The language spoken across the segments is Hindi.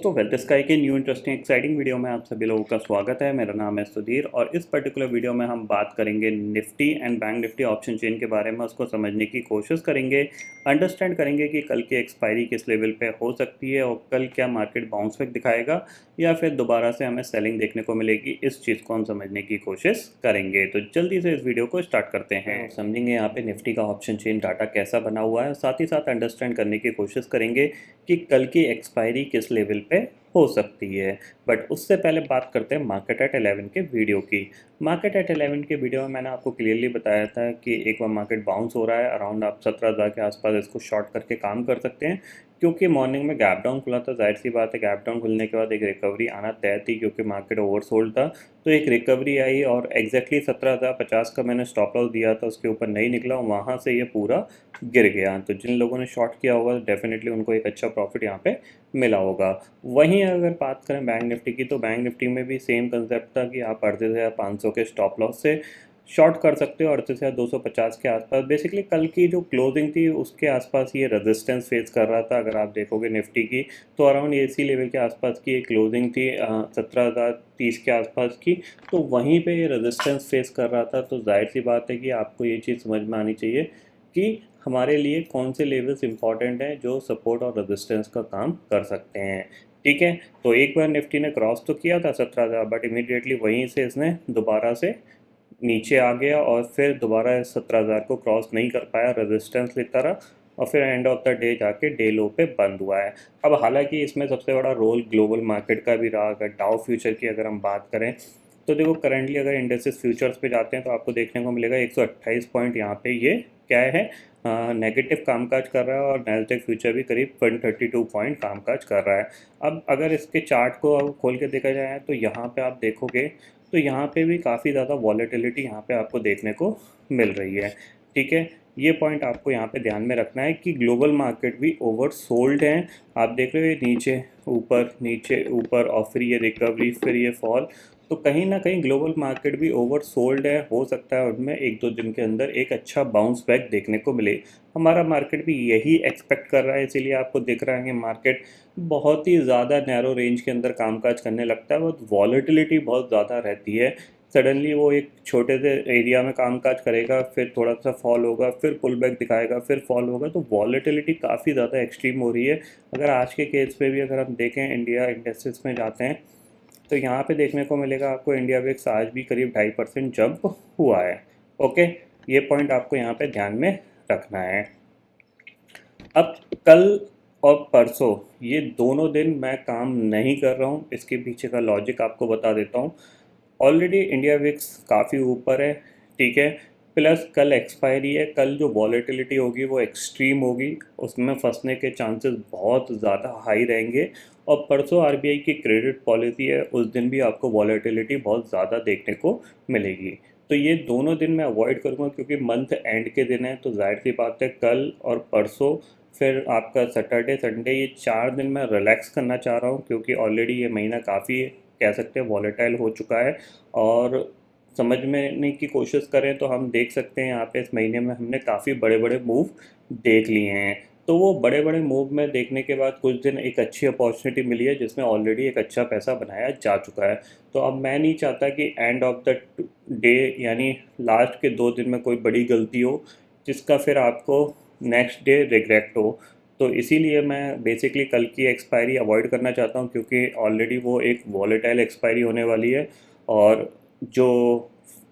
दोस्तों, वेल्थ स्काई के न्यू इंटरेस्टिंग एक्साइटिंग वीडियो में आप सभी लोगों का स्वागत है। मेरा नाम है सुधीर और इस पर्टिकुलर वीडियो में हम बात करेंगे Nifty and bank Nifty option chain के बारे में। उसको समझने की कोशिश करेंगे, अंडरस्टैंड करेंगे कि कल की एक्सपायरी किस लेवल पे हो सकती है और कल क्या मार्केट बाउंस बैक दिखाएगा या फिर दोबारा से हमें सेलिंग देखने को मिलेगी। इस चीज़ को हम समझने की कोशिश करेंगे। तो जल्दी से इस वीडियो को स्टार्ट करते हैं। समझेंगे यहाँ पे निफ्टी का ऑप्शन चेन डाटा कैसा बना हुआ है, साथ ही साथ अंडरस्टैंड करने की कोशिश करेंगे कि कल की एक्सपायरी किस लेवल पे हो सकती है। बट उससे पहले बात करते हैं मार्केट एट 11 के वीडियो की। मार्केट एट 11 के वीडियो में मैंने आपको क्लियरली बताया था कि एक बार मार्केट बाउंस हो रहा है अराउंड आप 17,000 के आसपास इसको शॉर्ट करके काम कर सकते हैं, क्योंकि मॉर्निंग में गैप डाउन खुला था। जाहिर सी बात है गैप डाउन खुलने के बाद एक रिकवरी आना तय थी, क्योंकि मार्केट ओवरसोल्ड था। तो एक रिकवरी आई और एग्जैक्टली 17,050 का मैंने स्टॉप लॉस दिया था, उसके ऊपर नहीं निकला, वहाँ से ये पूरा गिर गया। तो जिन लोगों ने शॉर्ट किया होगा डेफिनेटली उनको एक अच्छा प्रॉफिट यहाँ पे मिला होगा। वहीं अगर बात करें बैंक निफ्टी की, तो बैंक निफ्टी में भी सेम कंसेप्ट था कि आप 38,500 के स्टॉप लॉस से शॉर्ट कर सकते हो 38,250 के आसपास। बेसिकली कल की जो क्लोजिंग थी उसके आसपास ये रेजिस्टेंस फेस कर रहा था। अगर आप देखोगे निफ्टी की तो अराउंड इसी लेवल के आसपास की एक क्लोजिंग थी 17,030 के आसपास की, तो वहीं पे ये रेजिस्टेंस फेस कर रहा था। तो जाहिर सी बात है कि आपको ये चीज़ समझ में आनी चाहिए कि हमारे लिए कौन से लेवल्स इंपॉर्टेंट हैं जो सपोर्ट और रेजिस्टेंस का काम कर सकते हैं। ठीक है, तो एक बार निफ्टी ने क्रॉस तो किया था 17,000, बट इमीडिएटली वहीं से इसने दोबारा से नीचे आ गया और फिर दोबारा 17,000 को क्रॉस नहीं कर पाया, रेजिस्टेंस लेता रहा और फिर एंड ऑफ द डे जाके डे लो पे बंद हुआ है। अब हालांकि इसमें सबसे बड़ा रोल ग्लोबल मार्केट का भी रहा। अगर डाउ फ्यूचर की अगर हम बात करें तो देखो करंटली अगर इंडेक्सेस फ्यूचर्स पे जाते हैं तो आपको देखने को मिलेगा 128 पॉइंट यहाँ पे ये क्या है नेगेटिव कामकाज कर रहा है और नैस्डैक फ्यूचर भी करीब 132 पॉइंट कामकाज कर रहा है। अब अगर इसके चार्ट को खोल के देखा जाए तो यहाँ पे आप देखोगे तो यहाँ पे भी काफ़ी ज़्यादा वॉलेटिलिटी यहाँ पे आपको देखने को मिल रही है। ठीक है, ये पॉइंट आपको यहाँ पे ध्यान में रखना है कि ग्लोबल मार्केट भी ओवर सोल्ड हैं। आप देख रहे हो ये नीचे ऊपर और फिर ये रिकवरी फिर ये फॉल, तो कहीं ना कहीं ग्लोबल मार्केट भी ओवर सोल्ड है। हो सकता है उनमें एक दो दिन के अंदर एक अच्छा बाउंस बैक देखने को मिले। हमारा मार्केट भी यही एक्सपेक्ट कर रहा है, इसीलिए आपको दिख रहा है कि मार्केट बहुत ही ज़्यादा नैरो रेंज के अंदर कामकाज करने लगता है। बहुत वॉलेटिलिटी बहुत ज़्यादा रहती है। सडनली वो एक छोटे से एरिया में कामकाज करेगा, फिर थोड़ा सा फॉल होगा, फिर पुल बैक दिखाएगा, फिर फॉल होगा। तो वॉलेटिलिटी काफ़ी ज़्यादा एक्सट्रीम हो रही है। अगर आज के केस पे भी अगर हम देखें इंडिया इंडेक्सेस में जाते हैं तो यहाँ पे देखने को मिलेगा आपको इंडिया विक्स आज भी करीब 2.5% जंप हुआ है। ओके, ये पॉइंट आपको यहाँ पे ध्यान में रखना है। अब कल और परसों ये दोनों दिन मैं काम नहीं कर रहा हूँ, इसके पीछे का लॉजिक आपको बता देता हूँ। ऑलरेडी इंडिया विक्स काफ़ी ऊपर है, ठीक है, प्लस कल एक्सपायरी है। कल जो वॉलेटिलिटी होगी वो एक्सट्रीम होगी, उसमें फंसने के चांसेस बहुत ज़्यादा हाई रहेंगे। और परसों आरबीआई की क्रेडिट पॉलिसी है, उस दिन भी आपको वॉलेटिलिटी बहुत ज़्यादा देखने को मिलेगी। तो ये दोनों दिन मैं अवॉइड करूँगा, क्योंकि मंथ एंड के दिन है। तो जाहिर सी बात है कल और परसों फिर आपका सैटरडे संडे ये 4 दिन मैं रिलैक्स करना चाह रहा हूँ, क्योंकि ऑलरेडी ये महीना काफ़ी कह सकते हैं वॉलेटाइल हो चुका है। और समझने की कोशिश करें तो हम देख सकते हैं यहाँ पे इस महीने में हमने काफ़ी बड़े बड़े मूव देख लिए हैं। तो वो बड़े बड़े मूव में देखने के बाद कुछ दिन एक अच्छी अपॉर्चुनिटी मिली है जिसमें ऑलरेडी एक अच्छा पैसा बनाया जा चुका है। तो अब मैं नहीं चाहता कि एंड ऑफ द डे यानी लास्ट के 2 दिन में कोई बड़ी गलती हो जिसका फिर आपको नेक्स्ट डे रिग्रेट हो। तो इसीलिए मैं बेसिकली कल की एक्सपायरी अवॉइड करना चाहता हूँ, क्योंकि ऑलरेडी वो एक वॉलेटाइल एक्सपायरी होने वाली है। और जो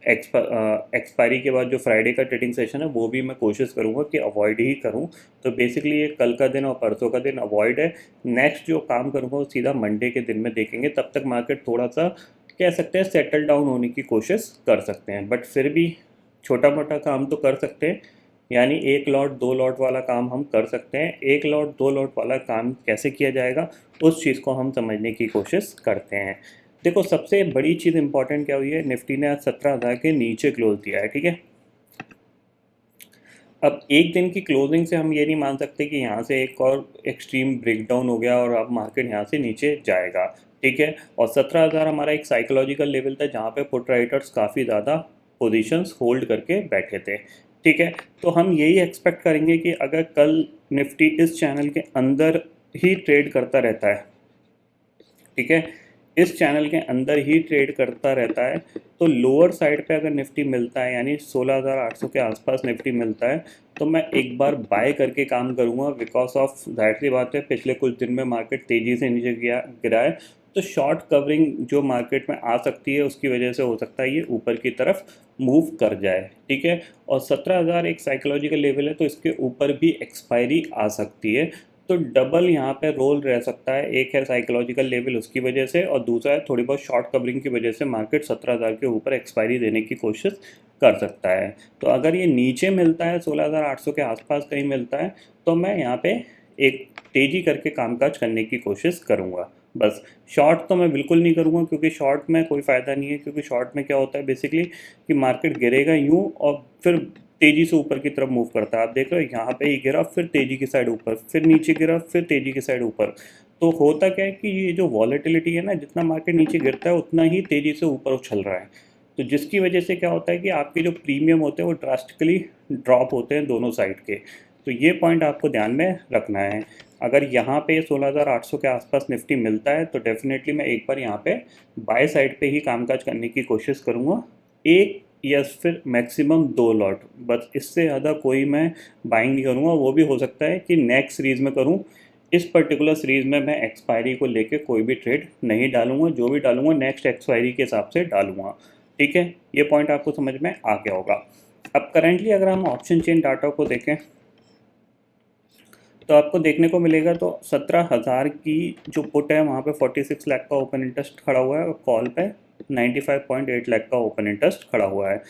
एक्सपायरी के बाद जो फ्राइडे का ट्रेडिंग सेशन है वो भी मैं कोशिश करूँगा कि अवॉइड ही करूँ। तो बेसिकली ये कल का दिन और परसों का दिन अवॉइड है। नेक्स्ट जो काम करूँगा वो सीधा मंडे के दिन में देखेंगे। तब तक मार्केट थोड़ा सा कह सकते हैं सेटल डाउन होने की कोशिश कर सकते हैं, बट फिर भी छोटा मोटा काम तो कर सकते हैं। यानी 1 लॉट 2 लॉट वाला काम हम कर सकते हैं। 1 लॉट 2 लॉट वाला काम कैसे किया जाएगा उस चीज़ को हम समझने की कोशिश करते हैं। देखो सबसे बड़ी चीज़ इंपॉर्टेंट क्या हुई है, निफ्टी ने आज 17,000 के नीचे क्लोज दिया है, ठीक है। अब एक दिन की क्लोजिंग से हम ये नहीं मान सकते कि यहाँ से एक और एक्सट्रीम ब्रेकडाउन हो गया और अब मार्केट यहाँ से नीचे जाएगा, ठीक है। और 17,000 हमारा एक साइकोलॉजिकल लेवल था जहाँ पे पुट राइटर्स काफ़ी ज़्यादा पोजीशंस होल्ड करके बैठे थे, ठीक है। तो हम यही एक्सपेक्ट करेंगे कि अगर कल निफ्टी इस चैनल के अंदर ही ट्रेड करता रहता है ठीक है, इस चैनल के अंदर ही ट्रेड करता रहता है। तो लोअर साइड पे अगर निफ्टी मिलता है, यानी 16,800 के आसपास निफ्टी मिलता है, तो मैं एक बार बाय करके काम करूँगा, बिकॉज ऑफ जाहिर सी बात है पिछले कुछ दिन में मार्केट तेज़ी से नीचे गिरा है, तो शॉर्ट कवरिंग जो मार्केट में आ सकती है उसकी वजह से हो सकता है ये ऊपर की तरफ मूव कर जाए। ठीक है, और 17,000 एक साइकोलॉजिकल लेवल है, तो इसके ऊपर भी एक्सपायरी आ सकती है। तो डबल यहाँ पे रोल रह सकता है, एक है साइकोलॉजिकल लेवल उसकी वजह से, और दूसरा है थोड़ी बहुत शॉर्ट कवरिंग की वजह से मार्केट 17,000 के ऊपर एक्सपायरी देने की कोशिश कर सकता है। तो अगर ये नीचे मिलता है 16,800 के आसपास कहीं मिलता है, तो मैं यहाँ पे एक तेज़ी करके कामकाज करने की कोशिश करूँगा। बस शॉर्ट तो मैं बिल्कुल नहीं करूँगा, क्योंकि शॉर्ट में कोई फ़ायदा नहीं है, क्योंकि शॉर्ट में क्या होता है बेसिकली कि मार्केट गिरेगा यूँ और फिर तेज़ी से ऊपर की तरफ मूव करता है। आप देख रहे हो यहाँ पे ही गिरा, फिर तेज़ी की साइड ऊपर, फिर नीचे गिरा, फिर तेज़ी की साइड ऊपर। तो होता क्या है कि ये जो वॉलेटिलिटी है ना, जितना मार्केट नीचे गिरता है उतना ही तेज़ी से ऊपर उछल रहा है। तो जिसकी वजह से क्या होता है कि आपके जो प्रीमियम होते हैं वो ड्रास्टिकली ड्रॉप होते हैं दोनों साइड के। तो ये पॉइंट आपको ध्यान में रखना है। अगर यहाँ पे 16,800 के आसपास निफ्टी मिलता है तो डेफिनेटली मैं एक बार यहाँ पे बाय साइड पे ही कामकाज करने की कोशिश करूँगा, एक या फिर मैक्सिमम 2 लॉट, बस इससे ज़्यादा कोई मैं बाइंग नहीं करूँगा। वो भी हो सकता है कि नेक्स्ट सीरीज़ में करूँ, इस पर्टिकुलर सीरीज़ में मैं एक्सपायरी को लेके कोई भी ट्रेड नहीं डालूंगा, जो भी डालूंगा नेक्स्ट एक्सपायरी के हिसाब से डालूंगा। ठीक है, ये पॉइंट आपको समझ में आ गया होगा। अब करेंटली अगर हम ऑप्शन चेन डाटा को देखें तो आपको देखने को मिलेगा, तो 17,000 की जो पुट है वहाँ पे 46 लाख का ओपन इंटरेस्ट खड़ा हुआ है, और कॉल पे 95.8 लाख का ओपन इंटरेस्ट खड़ा हुआ है।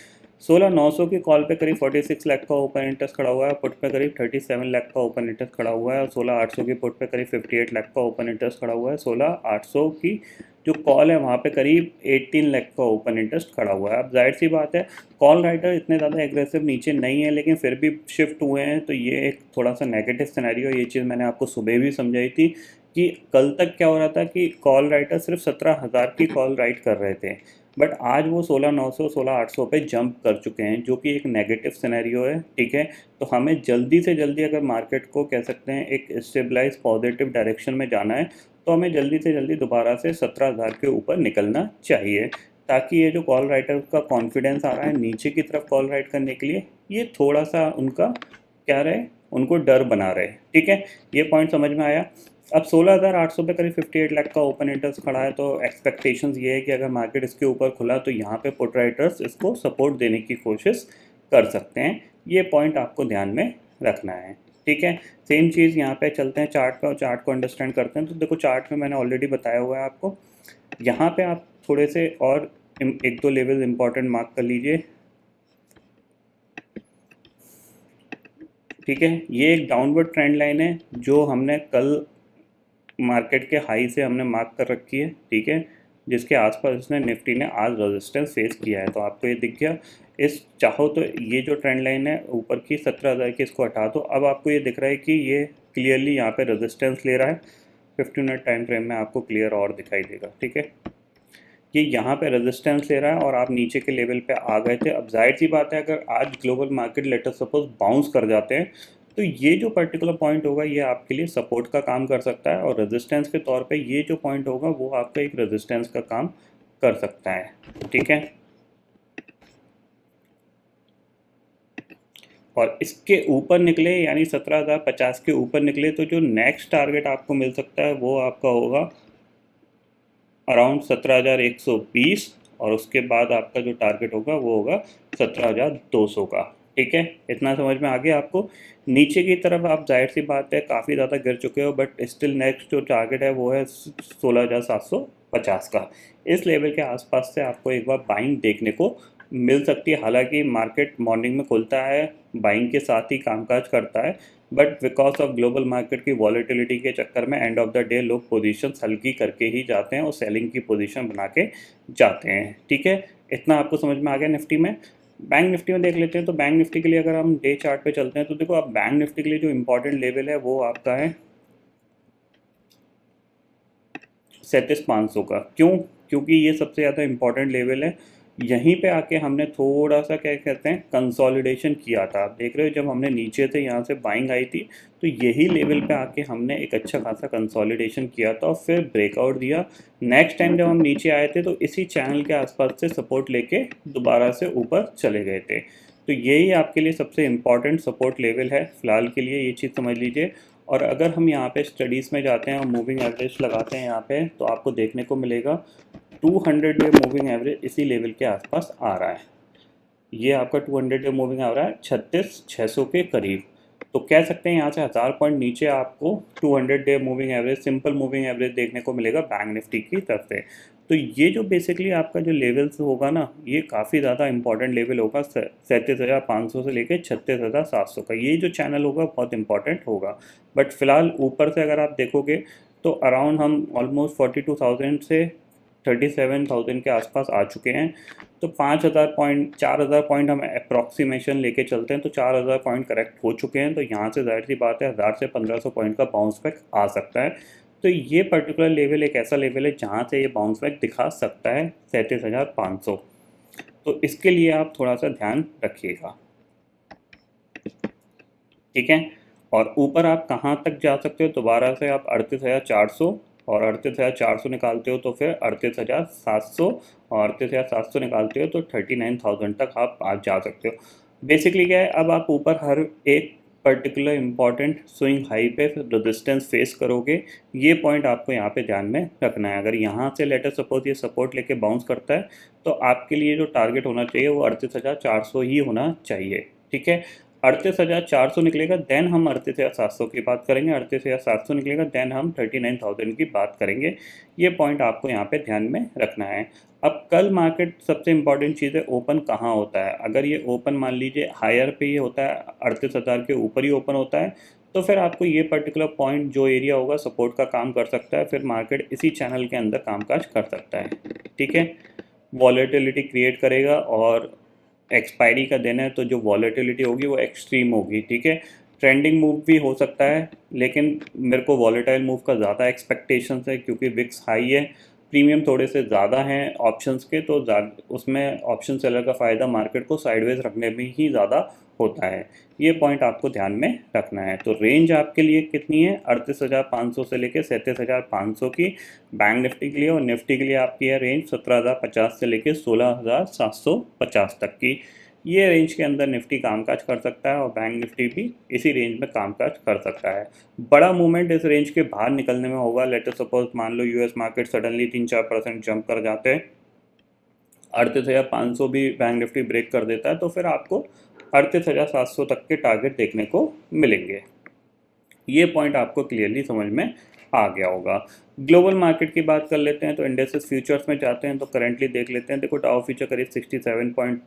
16,900 की कॉल पे करीब 46 लाख का ओपन इंटरेस्ट खड़ा हुआ है, पुट पे करीब 37 लाख का ओपन इंटरेस्ट खड़ा हुआ है, और 16,800 की पुट पे करीब 58 लाख का ओपन इंटरेस्ट खड़ा हुआ है। 16,800 की जो कॉल है वहाँ पे करीब 18 लाख का ओपन इंटरेस्ट खड़ा हुआ है। अब जाहिर सी बात है कॉल राइटर इतने ज़्यादा एग्रेसिव नीचे नहीं है, लेकिन फिर भी शिफ्ट हुए हैं, तो ये एक थोड़ा सा नेगेटिव सिनेरियो। ये चीज़ मैंने आपको सुबह भी समझाई थी कि कल तक क्या हो रहा था कि कॉल राइटर सिर्फ 17,000 की कॉल राइट कर रहे थे, बट आज वो 16,900 16,800 पे जंप कर चुके हैं, जो कि एक नेगेटिव सिनेरियो है। ठीक है, तो हमें जल्दी से जल्दी अगर मार्केट को कह सकते हैं एक स्टेबलाइज पॉजिटिव डायरेक्शन में जाना है, तो हमें जल्दी से जल्दी दोबारा से 17,000 के ऊपर निकलना चाहिए, ताकि ये जो कॉल राइटर का कॉन्फिडेंस आ रहा है नीचे की तरफ कॉल राइट करने के लिए, ये थोड़ा सा उनका क्या रहे, उनको डर बना रहे। ठीक है, ये पॉइंट समझ में आया। अब 16,800 पे करीब 58 लाख का ओपन इंटरेस्ट खड़ा है, तो एक्सपेक्टेशंस ये है कि अगर मार्केट इसके ऊपर खुला तो यहाँ पे पुट राइटर्स इसको सपोर्ट देने की कोशिश कर सकते हैं। ये पॉइंट आपको ध्यान में रखना है। ठीक है, सेम चीज़ यहाँ पे चलते हैं चार्ट पे और चार्ट को अंडरस्टैंड करते हैं। तो देखो चार्ट में मैंने ऑलरेडी बताया हुआ है आपको, यहाँ पे आप थोड़े से और एक दो लेवल इंपॉर्टेंट मार्क कर लीजिए। ठीक है, ये एक डाउनवर्ड ट्रेंड लाइन है जो हमने कल मार्केट के हाई से हमने मार्क कर रखी है। ठीक है, जिसके आसपास इसने निफ्टी ने आज रेजिस्टेंस फेस किया है। तो आपको ये दिख गया, इस चाहो तो ये जो ट्रेंड लाइन है ऊपर की 17,000 की, इसको हटा दो। अब आपको ये दिख रहा है कि ये क्लियरली यहाँ पे रेजिस्टेंस ले रहा है। 15 मिनट टाइम फ्रेम में आपको क्लियर और दिखाई देगा। ठीक है, ये यहाँ पे रेजिस्टेंस ले रहा है और आप नीचे के लेवल पे आ गए थे। अब जाहिर सी बात है अगर आज global market later suppose bounce कर जाते हैं, तो ये जो पर्टिकुलर पॉइंट होगा ये आपके लिए सपोर्ट का काम कर सकता है, और रेजिस्टेंस के तौर पे ये जो पॉइंट होगा वो आपका एक रेजिस्टेंस का काम कर सकता है। ठीक है, और इसके ऊपर निकले यानी 17,050 के ऊपर निकले, तो जो नेक्स्ट टारगेट आपको मिल सकता है वो आपका होगा अराउंड 17,120, और उसके बाद आपका जो टारगेट होगा वो होगा 17,200 का। ठीक है, इतना समझ में आ गया आपको। नीचे की तरफ आप जाहिर सी बात है काफ़ी ज़्यादा गिर चुके हो, बट स्टिल नेक्स्ट जो टारगेट है वो है 16,750 का। इस लेवल के आसपास से आपको एक बार बाइंग देखने को मिल सकती है। हालांकि मार्केट मॉर्निंग में खुलता है, बाइंग के साथ ही कामकाज करता है, but because of global market की वॉलेटिलिटी के चक्कर में एंड ऑफ द डे लोग पोजीशन हल्की करके ही जाते हैं और सेलिंग की पोजीशन बना के जाते हैं। ठीक है, इतना आपको समझ में आ गया निफ्टी में। बैंक निफ्टी में देख लेते हैं। तो बैंक निफ्टी के लिए अगर हम डे चार्ट पे चलते हैं, तो देखो आप बैंक निफ्टी के लिए जो इंपॉर्टेंट लेवल है वो आपका है 37,500 का। क्यों? क्योंकि ये सबसे ज़्यादा इंपॉर्टेंट लेवल है। यहीं पे आके हमने थोड़ा सा क्या कहते हैं कंसोलिडेशन किया था। आप देख रहे हो जब हमने नीचे से यहाँ से बाइंग आई थी तो यही लेवल पे आके हमने एक अच्छा खासा कंसोलिडेशन किया था और फिर ब्रेकआउट दिया। नेक्स्ट टाइम जब हम नीचे आए थे तो इसी चैनल के आसपास से सपोर्ट लेके दोबारा से ऊपर चले गए थे। तो यही आपके लिए सबसे इम्पॉर्टेंट सपोर्ट लेवल है फ़िलहाल के लिए, ये चीज़ समझ लीजिए। और अगर हम यहाँ पे स्टडीज़ में जाते हैं और मूविंग एवरेज लगाते हैं यहाँ पे तो आपको देखने को मिलेगा 200 डे मूविंग एवरेज इसी लेवल के आसपास आ रहा है। ये आपका 200 डे मूविंग आ रहा है 36,600 के करीब। तो कह सकते हैं यहाँ से 1000 पॉइंट नीचे आपको 200 day moving average, simple moving average देखने को मिलेगा बैंक निफ्टी की तरफ से। तो ये जो बेसिकली आपका जो लेवल्स होगा ना, ये काफ़ी ज़्यादा इंपॉर्टेंट लेवल होगा 37,500 से लेकर 36,700 का। ये जो चैनल होगा बहुत इंपॉर्टेंट होगा। बट फिलहाल ऊपर से अगर आप देखोगे तो अराउंड हम ऑलमोस्ट 42,000 से 37,000 के आसपास आ चुके हैं। तो 5,000 पॉइंट 4,000 पॉइंट हम अप्रॉक्सीमेशन लेके चलते हैं तो 4,000 पॉइंट करेक्ट हो चुके हैं। तो यहाँ से जाहिर सी बात है 1000 से 1500 पॉइंट का बाउंस बैक आ सकता है। तो ये पर्टिकुलर लेवल एक ऐसा लेवल है जहाँ से ये बाउंस बैक दिखा सकता है 37,500। तो इसके लिए आप थोड़ा सा ध्यान रखिएगा, ठीक है। और ऊपर आप कहाँ तक जा सकते हो, दोबारा से आप 38,400 और 38,400 निकालते हो तो फिर 38,700 और 38,700 निकालते हो तो 39,000 तक आप आज जा सकते हो। बेसिकली क्या है, अब आप ऊपर हर एक पर्टिकुलर इंपॉर्टेंट स्विंग हाई पे रेजिस्टेंस फेस करोगे। ये पॉइंट आपको यहाँ पे ध्यान में रखना है। अगर यहाँ से लेटर सपोज ये सपोर्ट लेके बाउंस करता है तो आपके लिए जो टारगेट होना चाहिए वो 38,400 ही होना चाहिए, ठीक है। 38,400 निकलेगा देन हम 38,700 की बात करेंगे, 38,700 निकलेगा देन हम 39,000 की बात करेंगे। ये पॉइंट आपको यहाँ पे ध्यान में रखना है। अब कल मार्केट सबसे इंपॉर्टेंट चीज़ है ओपन कहाँ होता है। अगर ये ओपन मान लीजिए हायर पे ये होता है, 38,000 के ऊपर ही ओपन होता है तो फिर आपको ये पर्टिकुलर पॉइंट जो एरिया होगा सपोर्ट का काम कर सकता है। फिर मार्केट इसी चैनल के अंदर कामकाज कर सकता है, ठीक है। वॉलेटिलिटी क्रिएट करेगा और एक्सपायरी का दिन है तो जो वॉलेटिलिटी होगी वो एक्सट्रीम होगी, ठीक है। ट्रेंडिंग मूव भी हो सकता है लेकिन मेरे को वॉलेटाइल मूव का ज़्यादा एक्सपेक्टेशंस है क्योंकि विक्स हाई है, प्रीमियम थोड़े से ज़्यादा हैं ऑप्शंस के, तो उसमें ऑप्शन सेलर का फ़ायदा मार्केट को साइडवेज रखने में ही ज़्यादा होता है। ये पॉइंट आपको ध्यान में रखना है। तो रेंज आपके लिए कितनी है, 38,500 से लेकर 37,500 की बैंक निफ्टी के लिए, और निफ्टी के लिए आपकी है रेंज 17,050 से लेकर 16,750 तक की। ये रेंज के अंदर निफ्टी कामकाज कर सकता है और बैंक निफ्टी भी इसी रेंज में कामकाज कर सकता है। बड़ा मूवमेंट इस रेंज के बाहर निकलने में होगा। लेटर सपोज मान लो यूएस मार्केट सडनली 3-4% जंप कर जाते हैं, 38,500 भी बैंक निफ्टी ब्रेक कर देता है तो फिर आपको 38,700 तक के टारगेट देखने को मिलेंगे। ये पॉइंट आपको क्लियरली समझ में आ गया होगा। ग्लोबल मार्केट की बात कर लेते हैं तो इंडेक्सेस फ्यूचर्स में जाते हैं तो करंटली देख लेते हैं। देखो डाउ फ्यूचर करीब 67 पॉइंट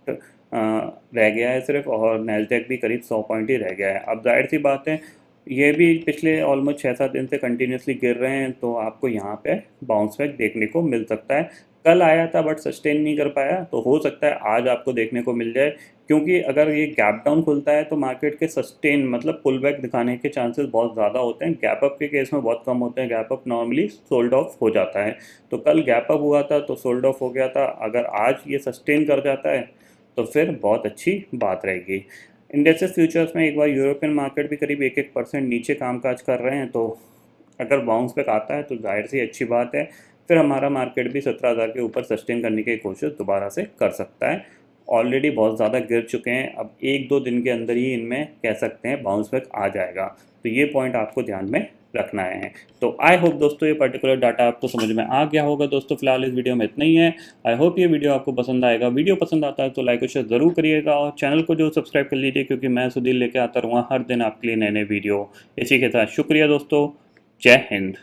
रह गया है सिर्फ, और नैस्डैक भी करीब 100 पॉइंट ही रह गया है। अब जाहिर सी बात है ये भी पिछले ऑलमोस्ट 6-7 दिन से कंटिन्यूसली गिर रहे हैं तो आपको यहाँ पे बाउंस बैक देखने को मिल सकता है। कल आया था बट सस्टेन नहीं कर पाया, तो हो सकता है आज आपको देखने को मिल जाए, क्योंकि अगर ये गैप डाउन खुलता है तो मार्केट के सस्टेन मतलब पुल बैक दिखाने के चांसेस बहुत ज़्यादा होते हैं। गैप अप के केस में बहुत कम होते हैं, gap up normally sold off हो जाता है। तो कल गैप अप हुआ था तो सोल्ड ऑफ हो गया था। अगर आज ये सस्टेन कर जाता है तो फिर बहुत अच्छी बात रहेगी। इंडेक्सेस फ्यूचर्स में एक बार यूरोपियन मार्केट भी करीब 1-1% नीचे कामकाज कर रहे हैं, तो अगर बाउंस बैक आता है तो जाहिर सी अच्छी बात है। फिर हमारा मार्केट भी 17,000 के ऊपर सस्टेन करने की कोशिश दोबारा से कर सकता है। ऑलरेडी बहुत ज़्यादा गिर चुके हैं, अब 1-2 दिन के अंदर ही इनमें कह सकते हैं बाउंस बैक आ जाएगा। तो ये पॉइंट आपको ध्यान में रखना है। तो आई होप दोस्तों ये पर्टिकुलर डाटा आपको समझ में आ गया होगा। दोस्तों फिलहाल इस वीडियो में इतना ही है। आई होप ये वीडियो आपको पसंद आएगा। वीडियो पसंद आता है तो लाइक और शेयर ज़रूर करिएगा, और चैनल को जो सब्सक्राइब कर लीजिए क्योंकि मैं सुधीर लेके आता रहूँगा हर दिन आपके लिए नए नए वीडियो। इसी के साथ शुक्रिया दोस्तों, जय हिंद।